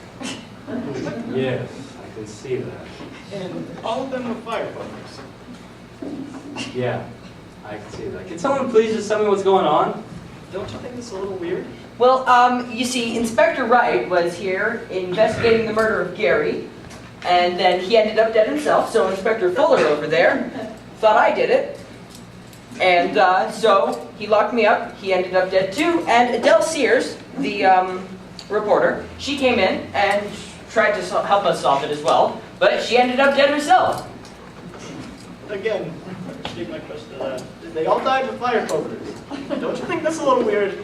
Yes, I can see that. And all of them were firefighters. Yeah, I can see that. Can someone please just tell me what's going on? Don't you think this is a little weird? Well, you see, Inspector Wright was here investigating the murder of Gary, and then he ended up dead himself, so Inspector Fuller over there thought I did it. And so he locked me up, he ended up dead too, and Adele Sears, the reporter, she came in and tried to help us solve it as well, but she ended up dead herself. Again, take my question to that. They all died with fire pokers. Don't you think that's a little weird?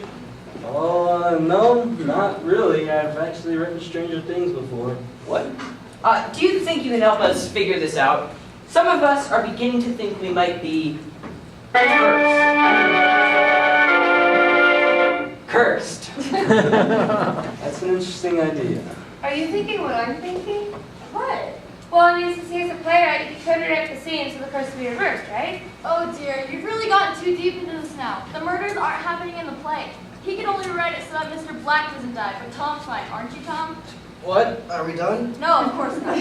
No, not really. I've actually written Stranger Things before. What? Do you think you can help us figure this out? Some of us are beginning to think we might be cursed. That's an interesting idea. Are you thinking what I'm thinking? What? Well, I mean, since he's a playwright, you could rewrite the scene so the curse would be reversed, right? Oh dear, you've really gotten too deep into this now. The murders aren't happening in the play. He can only rewrite it so that Mr. Black doesn't die, but Tom's fine, aren't you, Tom? What? Are we done? No, of course not.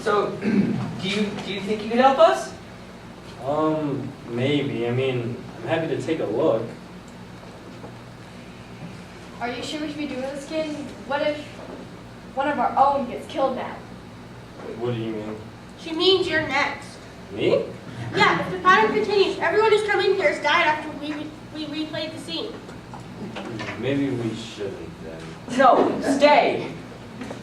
So, do you think you could help us? Maybe. I mean, I'm happy to take a look. Are you sure we should be doing this, kid? What if one of our own gets killed now? What do you mean? She means you're next. Me? Yeah, if the pattern continues, everyone who's come in here has died after we replayed the scene. Maybe we shouldn't then. No, stay.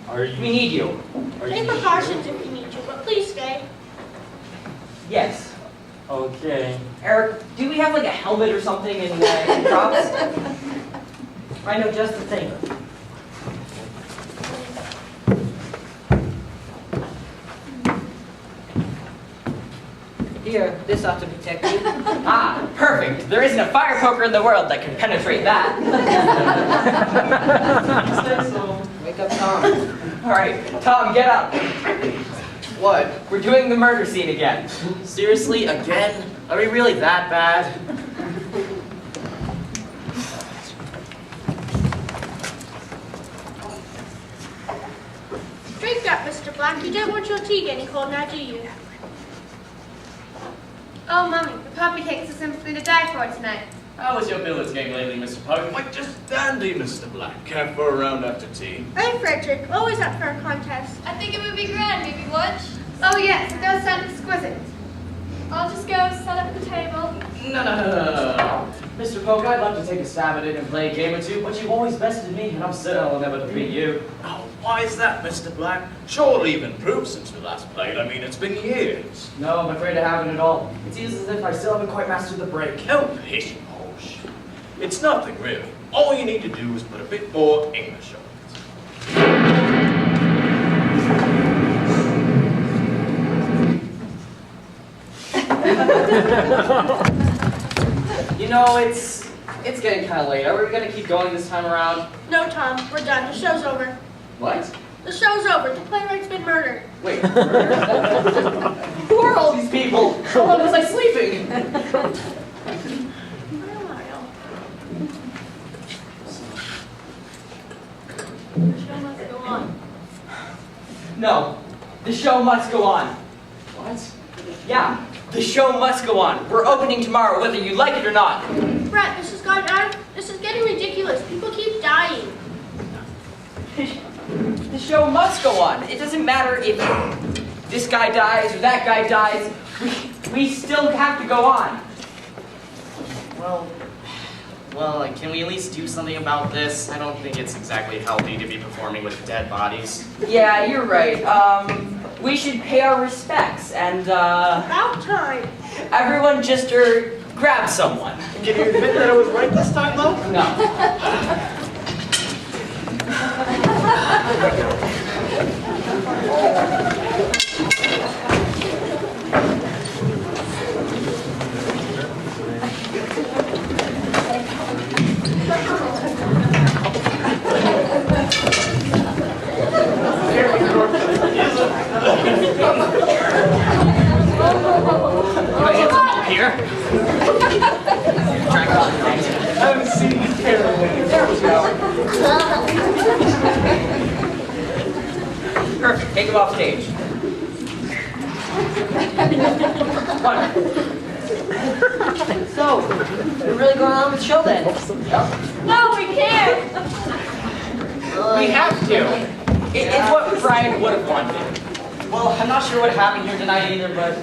Are you? We need you. Are Take you precautions sure? if you need to, but please stay. Yes. Okay. Eric, do we have like a helmet or something in props? I know just the thing. Here, this ought to protect you. Ah, perfect. There isn't a fire poker in the world that can penetrate that. Wake up, Tom. All right, Tom, get up. What? We're doing the murder scene again. Seriously, again? Are we really that bad? Drink up, Mr. Black. You don't want your tea getting cold now, do you? Oh, Mummy, the puppy takes us something to die for tonight. How was your billiards game lately, Mr. Pope? Why, just dandy, Mr. Black. Care for a round after tea? I'm Frederick, always up for a contest. I think it would be grand, maybe lunch. Oh, yes, it does sound exquisite. I'll just go set up the table. No. Mr. Polk, I'd love to take a stab at it and play a game or two, but you've always bested me, and I'm certain I'll never defeat you. Oh, why is that, Mr. Black? Surely you've improved since we last played. I mean, it's been years. No, I'm afraid I haven't at all. It seems as if I still haven't quite mastered the break. Oh, pish posh. It's nothing, really. All you need to do is put a bit more English on it. You know, it's getting kind of late. Are we going to keep going this time around? No, Tom, we're done. The show's over. What? The show's over. The playwright's been murdered. Wait. Who are all these people? How long was I sleeping? The show must go on. No, the show must go on. What? Yeah, the show must go on. We're opening tomorrow, whether you like it or not. Brett, this is getting ridiculous. People keep dying. The show must go on. It doesn't matter if this guy dies or that guy dies. We still have to go on. Well, can we at least do something about this? I don't think it's exactly healthy to be performing with dead bodies. Yeah, you're right. We should pay our respects and, About time. everyone just, grab someone. Can you admit that I was right this time, though? No. Here? I haven't seen this pair in there we go. Perfect. Take him off stage. So, we're really going on with the show then? No, we can't. We have to. It's what Brian would have wanted. Well, I'm not sure what happened here tonight either, but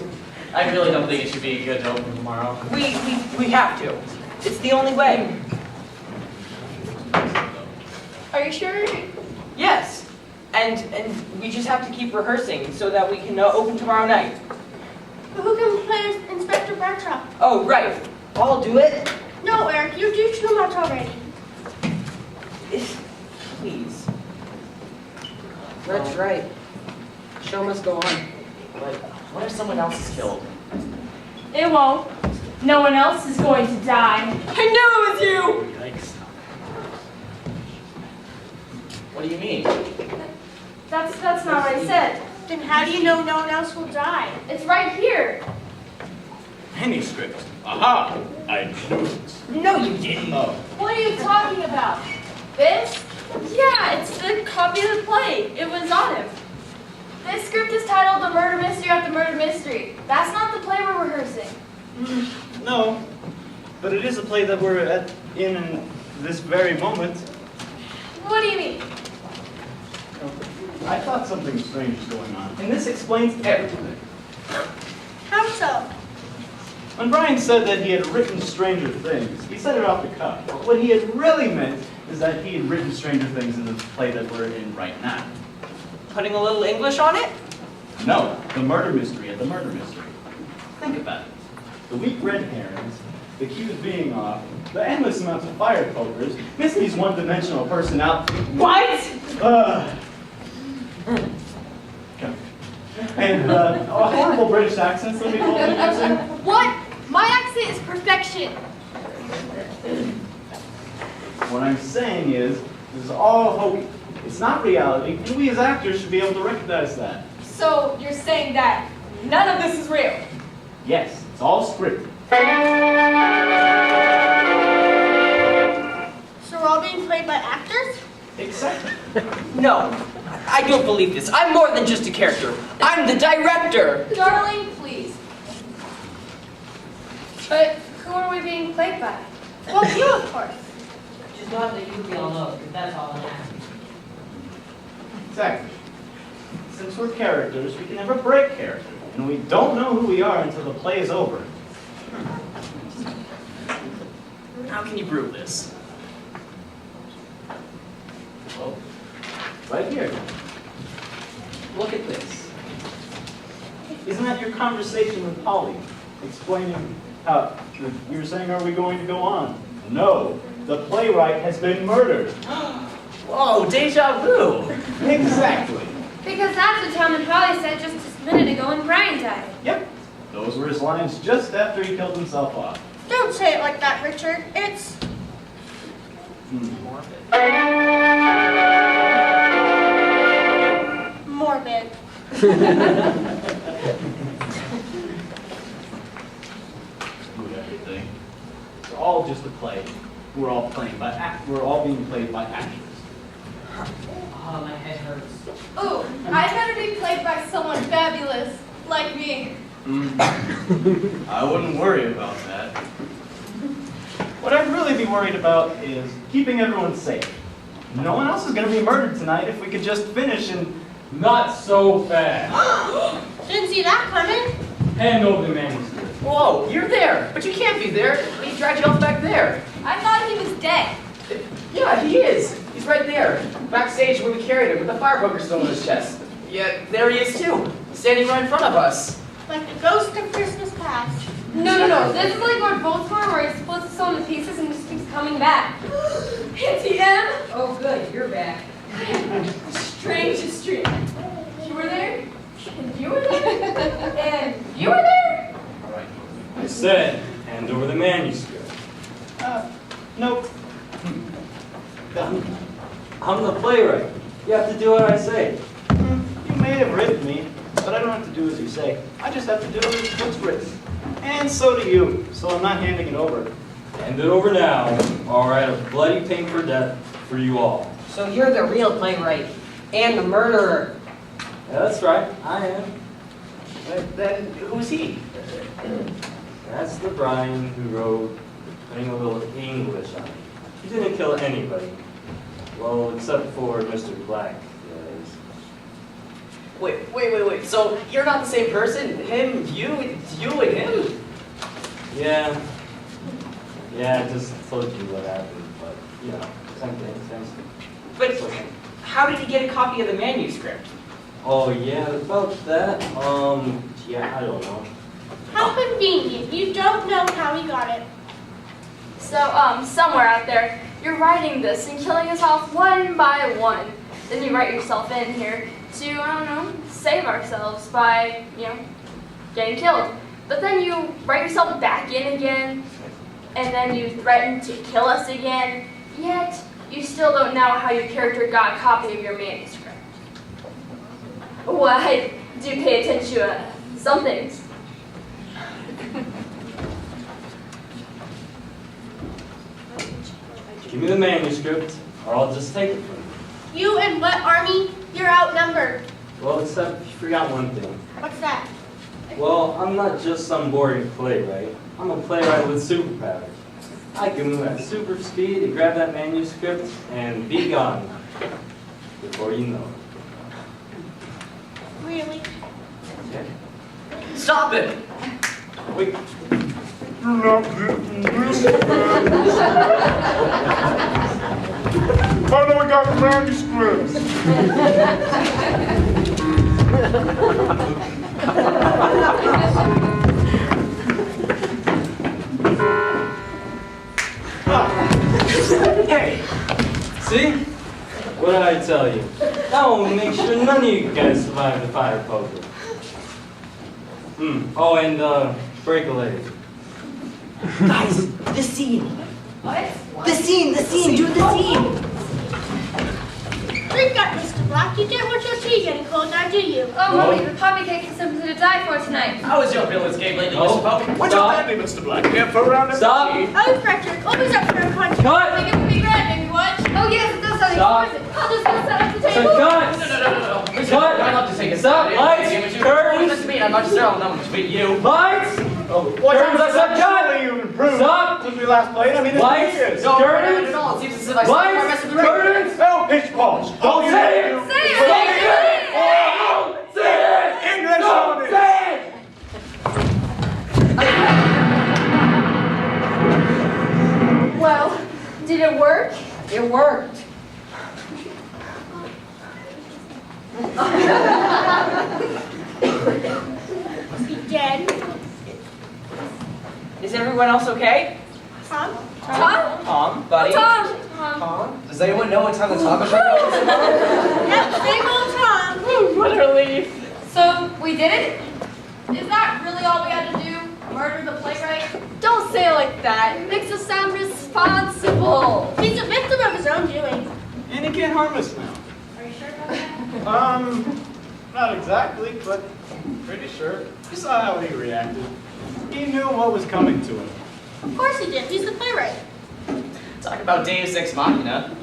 I really don't think it should be good to open tomorrow. We have to. It's the only way. Are you sure? Yes. And we just have to keep rehearsing so that we can open tomorrow night. But who can play Inspector Bradshaw? Oh, right. I'll do it. No, Eric, you do too much already. Please. That's right. Show must go on. But what if someone else is killed? It won't. No one else is going to die. I knew it was you! Yikes. What do you mean? That's not what I said. Then how do you know no one else will die? It's right here. Manuscript. Aha! I knew it. No, you didn't. Oh. What are you talking about? This? Yeah, it's the copy of the play. It was on him. This script is titled The Murder Mystery After Murder Mystery. That's not the play we're rehearsing. No, but it is a play that we're in this very moment. What do you mean? I thought something strange was going on, and this explains everything. How so? When Brian said that he had written Stranger Things, he said it off the cuff. But what he had really meant is that he had written Stranger Things in the play that we're in right now. Putting a little English on it? No, the murder mystery of the murder mystery. Think about it. The weak red herrings, the cues being off, the endless amounts of fire pokers, Missy's one-dimensional personality. What? And horrible British accents that we all been using. What? My accent is perfection. What I'm saying is, this is all hokey. It's not reality, and we as actors should be able to recognize that. So you're saying that none of this is real? Yes, it's all scripted. So we're all being played by actors? Exactly. No, I don't believe this. I'm more than just a character. I'm the director. Darling, please. But who are we being played by? Well, you, of course. Just not that you feel alone, because that's all I'm asking. Exactly. Since we're characters, we can never break character, and we don't know who we are until the play is over. How can you prove this? Well, right here. Look at this. Isn't that your conversation with Polly, explaining how you were saying, are we going to go on? No, the playwright has been murdered. Whoa, deja vu! Exactly. Because that's what Tom and Polly said just a minute ago when Brian died. Yep. Those were his lines just after he killed himself off. Don't say it like that, Richard. It's morbid. With everything. It's all just a play. We're all being played by actors. Oh, my head hurts. Oh, I'd better be played by someone fabulous, like me. I wouldn't worry about that. What I'd really be worried about is keeping everyone safe. No one else is going to be murdered tonight if we could just finish and... Not so fast. Didn't see that coming. Hand over the manuscript. Whoa, you're there, but you can't be there. He dragged you off back there. I thought he was dead. Yeah, he is. He's right there, backstage where we carried him with the fire poker still in his chest. Yeah, there he is too, standing right in front of us. Like the ghost of Christmas past. No. This is like our boats were where he splits us all into pieces and just keeps coming back. Auntie M, Oh, good, you're back. strangest dream. You were there, and you were there, and you were there. All right. I said, hand over the manuscript. Nope. Done. I'm the playwright. You have to do what I say. You may have written me, but I don't have to do as you say. I just have to do what's written. And so do you, so I'm not handing it over. Hand it over now, or I'll write a bloody painful death for you all. So you're the real playwright and the murderer. Yeah, that's right, I am. Then who's he? That's the Brian who wrote putting a little English on it. He didn't kill anybody. Well, except for Mr. Black. Wait. So you're not the same person? Him, you and him? Yeah, I just told you what happened, but, you know, same thing. But how did he get a copy of the manuscript? Oh, yeah, about that, yeah, I don't know. How convenient. You don't know how he got it. So, somewhere out there, you're writing this and killing us off one by one. Then you write yourself in here to, I don't know, save ourselves by, getting killed. But then you write yourself back in again, and then you threaten to kill us again. Yet, You still don't know how your character got a copy of your manuscript. Well, I do pay attention to some things. Give me the manuscript, or I'll just take it from you. You and what, Army? You're outnumbered. Well, except you forgot one thing. What's that? Well, I'm not just some boring playwright. I'm a playwright with superpowers. I can move at super speed and grab that manuscript and be gone before you know Really? it. Yeah. Stop it! Wait. You're not getting this. I know I got the manuscripts. Hey! See? What did I tell you? That will make sure none of you guys survive the fire poker. Oh, and break a leg. Guys, the scene. What? The scene, do the scene. Drink up, Mr. Black. You don't want your tea getting cold now, do you? Oh, Mommy, the poppy cake is something to die for tonight. How was your billiards game lately, Oh. Mr. Pope? What's your family, Mr. Black? Here for a round of Stop! tea? Oh, Frederick, always up for a punch. Cut! Think it would be grand, maybe what? Oh, yes, it does sound Stop. exquisite. I'll just go set up the So table. cut! No. Cut! I'd love to take a Stop! Lights! Curtains! Mr. Bean, I'm not sure I'll know to meet you. Lights! What Curtains, I said cut! Surely you've improved Stop! since we last played. I mean, it's Lights! been years. No, Curtains! not at all. It seems as if I Lights! spent my rest of the Curtains! No pitch balls. Don't say it! Say it! Don't say it! Don't say it! English Don't on it. say it! Well, did it work? It worked. Again. Is everyone else okay? Tom? Tom, buddy. Tom! Does anyone know what time the talk is right Yep, big old Tom. What a relief. So, we did it? Is that really all we had to do? Murder the playwright? Don't say it like that. It makes us sound responsible. He's a victim of his own doing. And he can't harm us now. Are you sure about that? Not exactly, but pretty sure. You saw how he reacted. He knew what was coming to him. Of course he did. He's the playwright. Talk about Deus Ex Machina.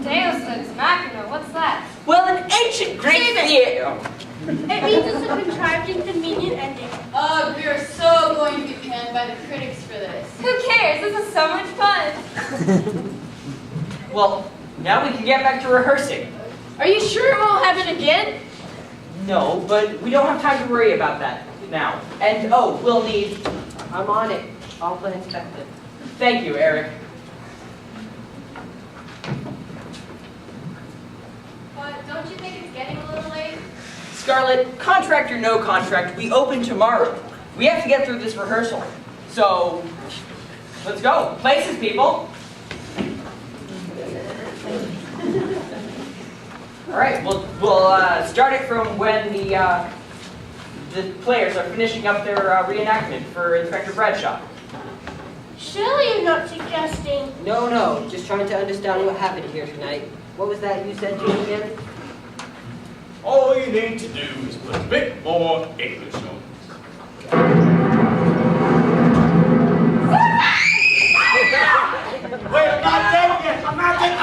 Deus Ex Machina, what's that? Well, an ancient Greek theater. It means it's a contrived and convenient ending. Ugh, we are so going to be panned by the critics for this. Who cares? This is so much fun. Well, now we can get back to rehearsing. Are you sure it won't happen again? No, but we don't have time to worry about that now. And oh, we'll need... I'm on it. All plans inspected. Thank you, Eric. But don't you think it's getting a little late? Scarlett, contract or no contract, we open tomorrow. We have to get through this rehearsal. So, let's go. Places, people. All right, we'll start it from when the players are finishing up their reenactment for Inspector Bradshaw. Surely you're not suggesting. No, just trying to understand what happened here tonight. What was that you said to me again? All you need to do is put a bit more English on. Wait, I'm not dead yet. I'm not dead.